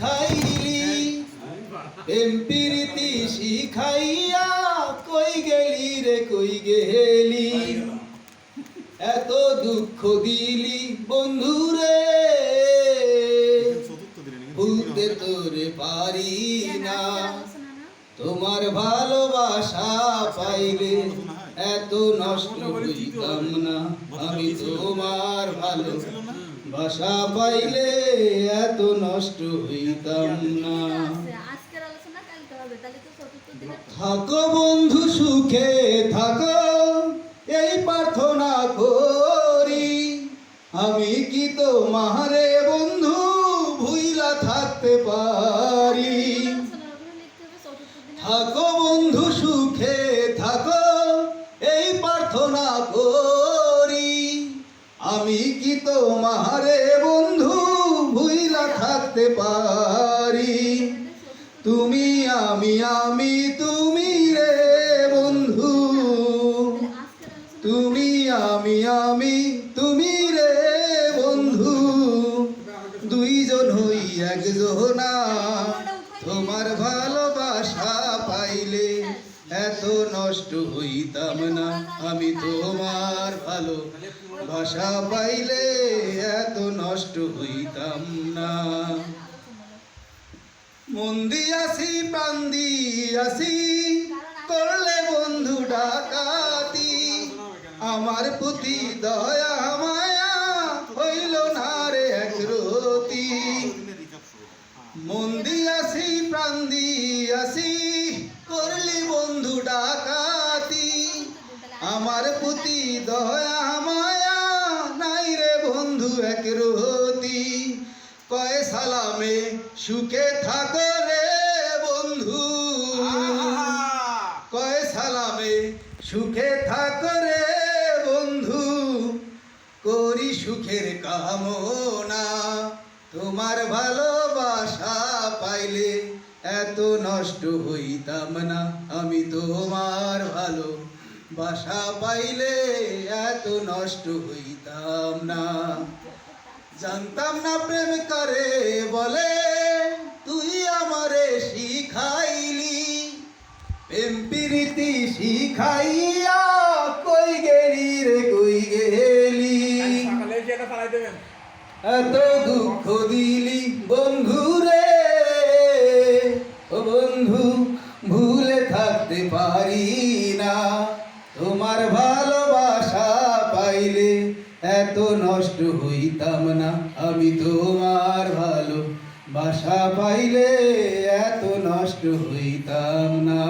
শিখাইলি এমপিরিতি শিখাইয়া কই গেলি রে কই গেলি এত দুঃখ দিলি বন্ধুরে ভুলতে তোরে পারি না তোমার ভালোবাসা পাইলে এত নষ্ট হইতাম না আমি তোমার ভালোবাসা পাইলে এত নষ্ট হইতাম না থাকো বন্ধু সুখে থাকো এই প্রার্থনা করি আমি কি তোমারে বন্ধু ভুইলা থাকতে পারি থাকো বন্ধু সুখে থাকো এই প্রার্থনা করি আমি কি তোমারে বন্ধু ভুইলা থাকতে পারি তুমি আমি তুমি রে বন্ধু তুমি আমি তুমি রে বন্ধু দুইজন হই একজনা তোমার ভালোবাসা পাইলে এত নষ্ট হইতাম না আমি তোমার ভালোবাসা পাইলে এত নষ্ট হইতাম না মন দিয়াছি প্রাণ দিয়াছি করলে বন্ধু ডাকাতি আমার প্রতি দয়া মায়া হইল না রে একরতি মন দিয়াছি প্রাণ দিয়াছি করলি বন্ধু ডাকাতি আমার প্রতি দয়া মায়া নাই রে বন্ধু একরতি কয় সালামে সুখে থাকো রে বন্ধু কয় সালামে সুখে থাকো রে বন্ধু করি সুখের কামনা তোমার ভালোবাসা পাইলে এত নষ্ট হইতাম না আমি তোমার ভালোবাসা পাইলে এত নষ্ট হইতাম না জানতাম না প্রেম করে বলে তুই আমারে শিখাইলি প্রেম প্রীতি শিখাইয়া কই গেলি রে কই গেলি এত দুঃখ দিলি বন্ধু রে ও বন্ধু ভুলে থাকতে পারি না তোমার ভালোবাসা পাইলে এত নষ্ট হইতাম না আমি তোমার ভালোবাসা পাইলে এত নষ্ট হইতাম না।